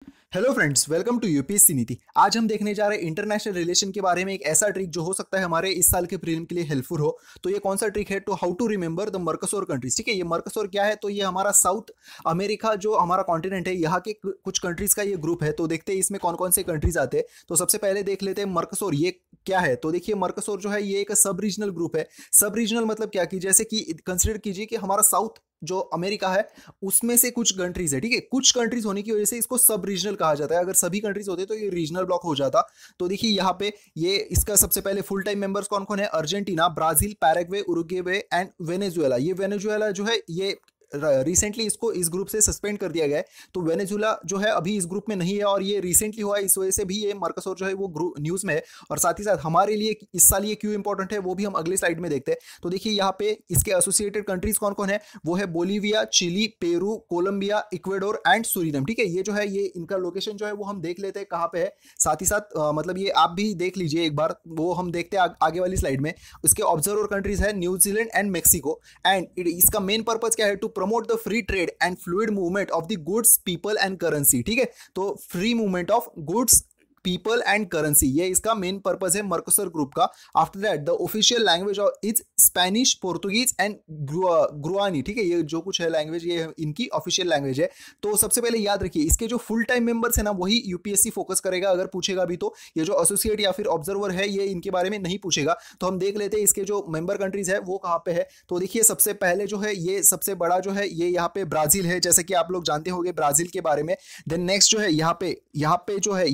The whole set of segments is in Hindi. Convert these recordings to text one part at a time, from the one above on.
Hello friends, welcome to UPSC Niti. आज हम देखने जा रहे हैं इंटरनेशनल रिलेशन के बारे में एक ऐसा ट्रिक जो हो सकता है हमारे इस साल के प्रीलिम के लिए हेल्पफुल हो। तो ये कौन सा ट्रिक है? To how to remember the Mercosur countries. ठीक है, ये मर्कसोर क्या है? तो ये हमारा साउथ अमेरिका जो हमारा कॉन्टिनेंट है, यहाँ के कुछ कंट्रीज का ये ग्रुप है। तो देखते हैं इसमें कौन कौन से कंट्रीज आते हैं। तो सबसे पहले देख लेते हैं मर्कसोर ये क्या है। तो देखिए, मर्कसोर जो है ये एक सब रीजनल ग्रुप है। सब रीजनल मतलब क्या कि जैसे कि कंसिडर कीजिए कि हमारा साउथ जो अमेरिका है उसमें से कुछ कंट्रीज है। ठीक है, कुछ कंट्रीज होने की वजह से इसको सब रीजनल कहा जाता है। अगर सभी कंट्रीज होते तो ये रीजनल ब्लॉक हो जाता। तो देखिए यहाँ पे ये इसका सबसे पहले फुल टाइम मेंबर्स कौन कौन है? Argentina, Brazil, Paraguay, Uruguay and Venezuela. ये वेनेजुएला जो है ये रिसेंटली इसको इस ग्रुप से सस्पेंड कर दिया गया है। तो वेनेजुएला जो है अभी इस ग्रुप में नहीं है और ये रिसेंटली हुआ है, इस वजह से भी ये मर्कसोर जो है वो ग्रुप न्यूज में है। और साथ ही साथ हमारे लिए इस साल ये क्यों इंपॉर्टेंट है वो भी हम अगले स्लाइड में देखते हैं। तो देखिए यहाँ पे इसके एसोसिएटेड कंट्रीज कौन कौन है? वो है Bolivia, Chile, Peru, Colombia, Ecuador and Suriname. ठीक है, ये जो है ये इनका लोकेशन जो है वो हम देख लेते हैं कहाँ पे है। साथ ही साथ मतलब ये आप भी देख लीजिए एक बार, वो हम देखते हैं आगे वाली स्लाइड में। उसके ऑब्जर्वर कंट्रीज है न्यूजीलैंड एंड मेक्सिको। एंड इसका मेन पर्पज क्या है? To promote the free trade and fluid movement of the goods, people and currency. ठीक है, तो free movement of goods, people and currency, ये इसका मेन पर्पज है मर्कोसर ग्रुप का। After that the official language is Spanish, Portuguese and Guarani. ठीक है, ये जो कुछ है लैंग्वेज ये इनकी ऑफिशियल लैंग्वेज है। तो सबसे पहले याद रखिए इसके जो फुल टाइम मेंबर्स है ना वही यूपीएससी फोकस करेगा अगर पूछेगा भी तो। ये जो एसोसिएट या फिर ऑब्जर्वर है ये इनके बारे में नहीं पूछेगा। तो हम देख लेते हैं इसके जो मेंबर कंट्रीज है वो कहाँ पे है। तो देखिए सबसे पहले जो है ये सबसे बड़ा जो है ये यहाँ पे ब्राजील है, जैसे कि आप लोग जानते होंगे ब्राजील के बारे में। देन नेक्स्ट जो है यहाँ पे जो है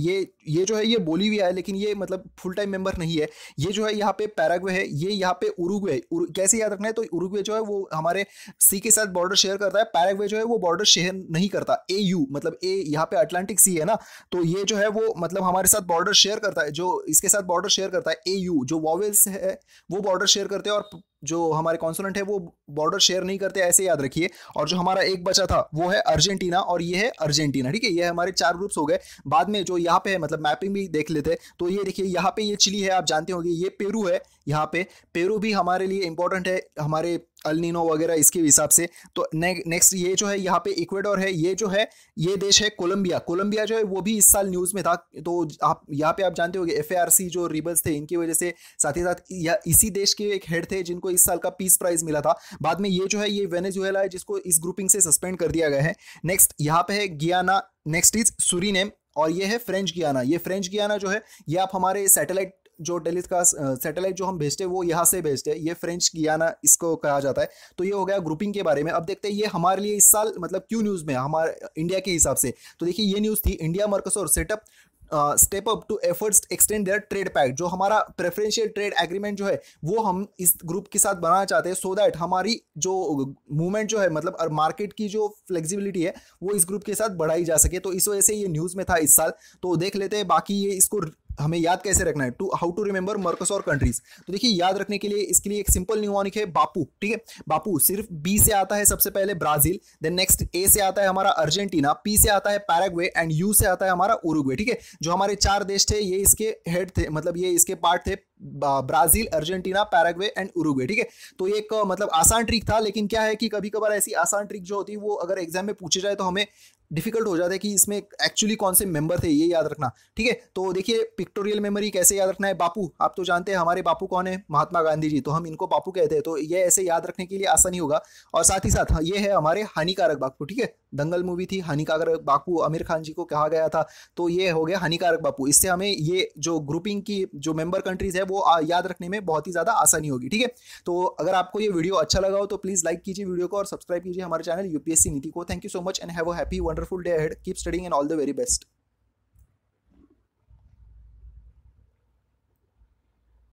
ये जो है ये बोलीविया है, लेकिन ये मतलब फुल टाइम मेंबर नहीं है। ये जो है यहाँ पे पैराग्वे है, ये यहाँ पे उरुग्वे। कैसे याद रखना है? तो उरुग्वे जो है वो हमारे सी के साथ बॉर्डर शेयर करता है, पैराग्वे जो है वो बॉर्डर शेयर नहीं करता। एयू मतलब ए यहाँ पे अटलांटिक सी है ना, तो ये जो है वो मतलब हमारे साथ बॉर्डर शेयर करता है, जो इसके साथ बॉर्डर शेयर करता है एयू। जो वॉवेल्स है वो बॉर्डर शेयर करते हैं और जो हमारे कॉन्सोनेंट है वो बॉर्डर शेयर नहीं करते, ऐसे याद रखिए। और जो हमारा एक बचा था वो है अर्जेंटीना, और ये है अर्जेंटीना। ठीक है, ये हमारे चार ग्रुप्स हो गए। बाद में जो यहाँ पे है मतलब मैपिंग भी देख लेते हैं। तो ये देखिए यहाँ पे ये चिली है, आप जानते होंगे। ये पेरू है, यहाँ पे पेरू भी हमारे लिए इंपॉर्टेंट है हमारे अल्निनो वगैरह इसके हिसाब से। तो नेक्स्ट ये जो है यहाँ पे इक्वेडोर है। ये जो है ये देश है कोलंबिया। कोलंबिया जो है वो भी इस साल न्यूज में था। तो आप यहाँ पे आप जानते होंगे एफएआरसी जो रिबल्स थे इनकी वजह से, साथ ही साथ इसी देश के एक हेड थे जिनको इस साल का पीस प्राइज मिला था। बाद में ये जो है ये वेनेजुएला है जिसको इस ग्रुपिंग से सस्पेंड कर दिया गया है। नेक्स्ट यहाँ पे है गियाना, नेक्स्ट इज सूरीनेम, और ये है फ्रेंच गियाना। ये फ्रेंच गियाना जो है ये आप हमारे सैटेलाइट जो टेलीकास्ट सैटेलाइट जो हम भेजते हैं वो यहाँ से भेजते हैं, ये फ्रेंच गियाना इसको कहा जाता है। तो ये हो गया ग्रुपिंग के बारे में। अब देखते हैं ये हमारे लिए इस साल मतलब क्यों न्यूज़ में हमारे इंडिया के हिसाब से। तो देखिए ये न्यूज़ थी, India Mercosur setup step up to efforts extend their trade pact. जो हमारा प्रेफरेंशियल ट्रेड एग्रीमेंट जो है वो हम इस ग्रुप के साथ बनाना चाहते हैं, सो दैट हमारी जो मूवमेंट जो है मतलब मार्केट की जो फ्लेक्सिबिलिटी है वो इस ग्रुप के साथ बढ़ाई जा सके। तो इस वजह से ये न्यूज़ में था इस साल। तो देख लेते हैं बाकी ये इसको हमें याद कैसे रखना है। To how to remember Mercosur countries. तो देखिए याद रखने के लिए इसके लिए एक सिंपल न्यूमोनिक है बापू। ठीक है, बापू सिर्फ बी से आता है सबसे पहले ब्राजील, देन नेक्स्ट ए से आता है हमारा अर्जेंटीना, पी से आता है पैराग्वे एंड यू से आता है हमारा उरुग्वे। ठीक है, जो हमारे चार देश थे ये इसके हेड थे, मतलब ये इसके पार्ट थे, Brazil, Argentina, Paraguay and Uruguay. ठीक है, तो एक मतलब आसान ट्रिक था, लेकिन क्या है कि कभी कभार ऐसी आसान ट्रिक जो होती है वो अगर एग्जाम में पूछे जाए तो हमें डिफिकल्ट हो जाता है कि इसमें एक्चुअली कौन से मेंबर थे, ये याद रखना। ठीक है, तो देखिए पिक्टोरियल मेमोरी कैसे याद रखना है। बापू आप तो जानते हैं हमारे बापू कौन है? महात्मा गांधी जी, तो हम इनको बापू कहते हैं। तो ये ऐसे याद रखने के लिए आसानी होगा। और साथ ही साथ ये है हमारे हानिकारक बापू। ठीक है, दंगल मूवी थी, हानिकारक बापू आमिर खान जी को कहा गया था। तो ये हो गया हानिकारक बापू। इससे हमें ये जो ग्रुपिंग की जो मेंबर कंट्रीज है वो याद रखने में बहुत ही ज्यादा आसानी होगी। ठीक है, तो अगर आपको ये वीडियो अच्छा लगा हो तो प्लीज लाइक कीजिए वीडियो को और सब्सक्राइब कीजिए हमारे चैनल यूपीएससी नीति को। Thank you so much and have a happy wonderful day ahead. Keep studying and all the very best.